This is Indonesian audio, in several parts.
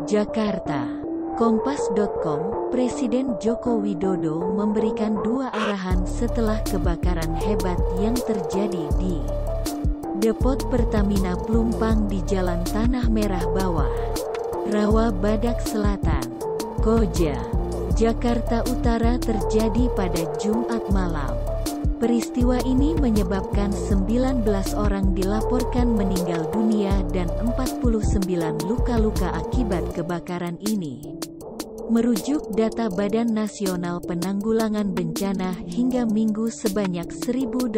Jakarta. Kompas.com, Presiden Joko Widodo memberikan 2 arahan setelah kebakaran hebat yang terjadi di Depot Pertamina Plumpang di Jalan Tanah Merah Bawah, Rawa Badak Selatan, Koja, Jakarta Utara terjadi pada Jumat malam. Peristiwa ini menyebabkan 19 orang dilaporkan meninggal dunia dan 49 luka-luka akibat kebakaran ini. Merujuk data Badan Nasional Penanggulangan Bencana hingga Minggu sebanyak 1085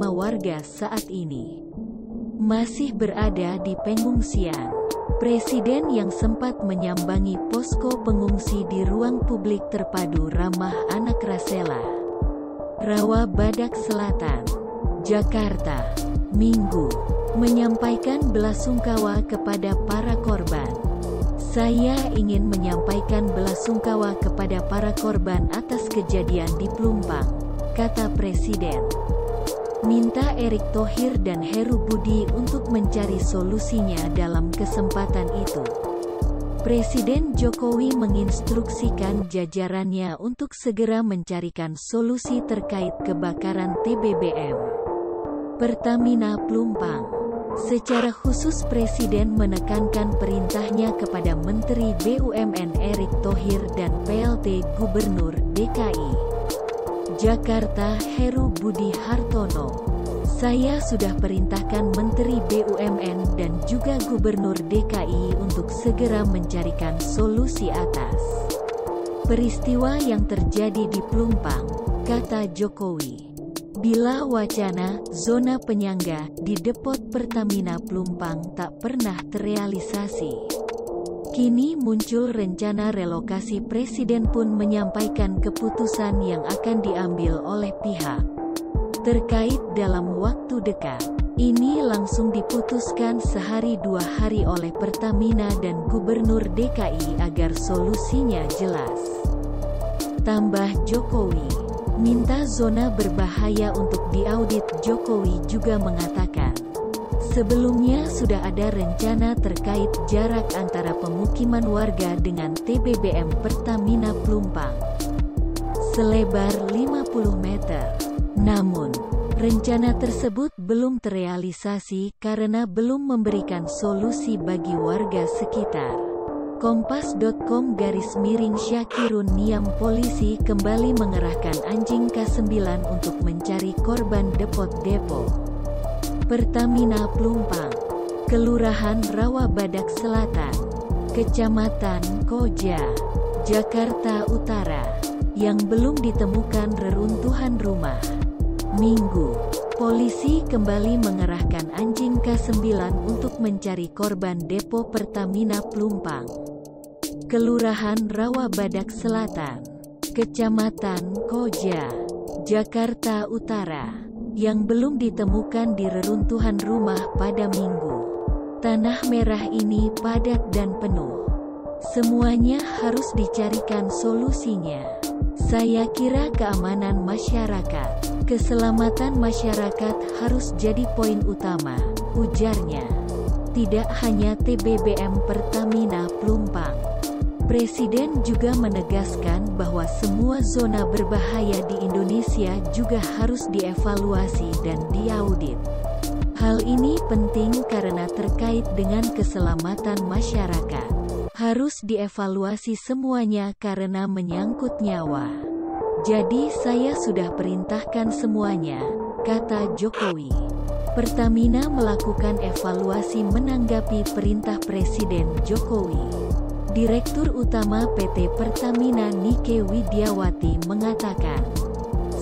warga saat ini masih berada di pengungsian. Presiden yang sempat menyambangi posko pengungsi di ruang publik terpadu ramah anak Rasela, Rawa Badak Selatan, Jakarta, Minggu, menyampaikan belasungkawa kepada para korban. Saya ingin menyampaikan belasungkawa kepada para korban atas kejadian di Plumpang, kata Presiden. Minta Erick Thohir dan Heru Budi untuk mencari solusinya dalam kesempatan itu. Presiden Jokowi menginstruksikan jajarannya untuk segera mencarikan solusi terkait kebakaran TBBM Pertamina Plumpang. Secara khusus Presiden menekankan perintahnya kepada Menteri BUMN Erick Thohir dan PLT Gubernur DKI Jakarta Heru Budi Hartono. Saya sudah perintahkan Menteri BUMN dan juga Gubernur DKI untuk segera mencarikan solusi atas peristiwa yang terjadi di Plumpang, kata Jokowi. Bila wacana zona penyangga di Depot Pertamina Plumpang tak pernah terrealisasi, kini muncul rencana relokasi. Presiden pun menyampaikan keputusan yang akan diambil oleh pihak terkait dalam waktu dekat. Ini langsung diputuskan sehari 2 hari oleh Pertamina dan Gubernur DKI agar solusinya jelas. Tambah Jokowi, minta zona berbahaya untuk diaudit. Jokowi juga mengatakan, sebelumnya sudah ada rencana terkait jarak antara pemukiman warga dengan TBBM Pertamina Plumpang selebar 50 meter. Namun, rencana tersebut belum terrealisasi karena belum memberikan solusi bagi warga sekitar. Kompas.com/Syakirun Niam, polisi kembali mengerahkan anjing K9 untuk mencari korban Depot Pertamina Plumpang, Kelurahan Rawa Badak Selatan, Kecamatan Koja, Jakarta Utara, yang belum ditemukan reruntuhan rumah. Minggu, polisi kembali mengerahkan anjing K9 untuk mencari korban Depo Pertamina Plumpang, Kelurahan Rawa Badak Selatan, Kecamatan Koja, Jakarta Utara, yang belum ditemukan di reruntuhan rumah pada Minggu. Tanah Merah ini padat dan penuh. Semuanya harus dicarikan solusinya. Saya kira keamanan masyarakat, keselamatan masyarakat harus jadi poin utama, ujarnya. Tidak hanya TBBM Pertamina Plumpang. Presiden juga menegaskan bahwa semua zona berbahaya di Indonesia juga harus dievaluasi dan diaudit. Hal ini penting karena terkait dengan keselamatan masyarakat. Harus dievaluasi semuanya karena menyangkut nyawa. Jadi saya sudah perintahkan semuanya, kata Jokowi. Pertamina melakukan evaluasi menanggapi perintah Presiden Jokowi. Direktur Utama PT Pertamina Nike Widiawati mengatakan,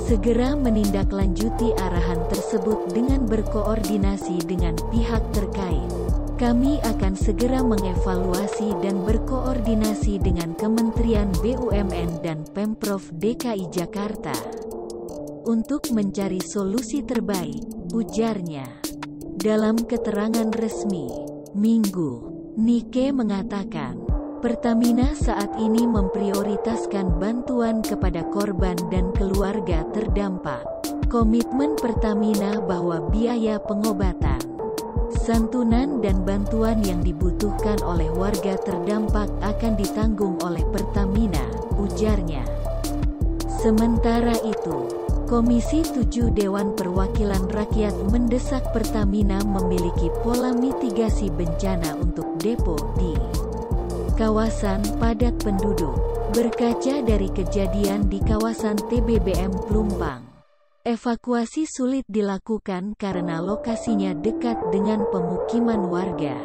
segera menindaklanjuti arahan tersebut dengan berkoordinasi dengan pihak terkait. Kami akan segera mengevaluasi dan berkoordinasi dengan Kementerian BUMN dan Pemprov DKI Jakarta untuk mencari solusi terbaik, ujarnya. Dalam keterangan resmi, Minggu, Nike mengatakan, Pertamina saat ini memprioritaskan bantuan kepada korban dan keluarga terdampak. Komitmen Pertamina bahwa biaya pengobatan Santunan dan bantuan yang dibutuhkan oleh warga terdampak akan ditanggung oleh Pertamina, ujarnya. Sementara itu, Komisi 7 Dewan Perwakilan Rakyat mendesak Pertamina memiliki pola mitigasi bencana untuk depo di kawasan padat penduduk. Berkaca dari kejadian di kawasan TBBM Plumpang, evakuasi sulit dilakukan karena lokasinya dekat dengan pemukiman warga.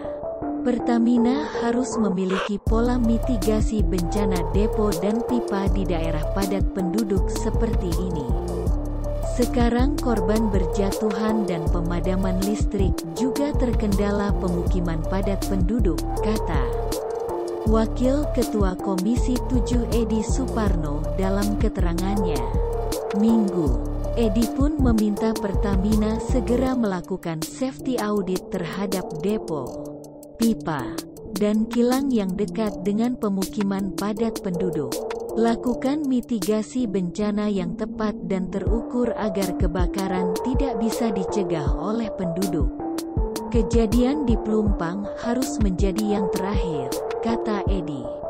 Pertamina harus memiliki pola mitigasi bencana depo dan pipa di daerah padat penduduk seperti ini. Sekarang korban berjatuhan dan pemadaman listrik juga terkendala pemukiman padat penduduk, kata Wakil Ketua Komisi 7 Edi Suparno dalam keterangannya. Minggu, Edi pun meminta Pertamina segera melakukan safety audit terhadap depo, pipa, dan kilang yang dekat dengan pemukiman padat penduduk. Lakukan mitigasi bencana yang tepat dan terukur agar kebakaran tidak bisa dicegah oleh penduduk. Kejadian di Plumpang harus menjadi yang terakhir, kata Edi.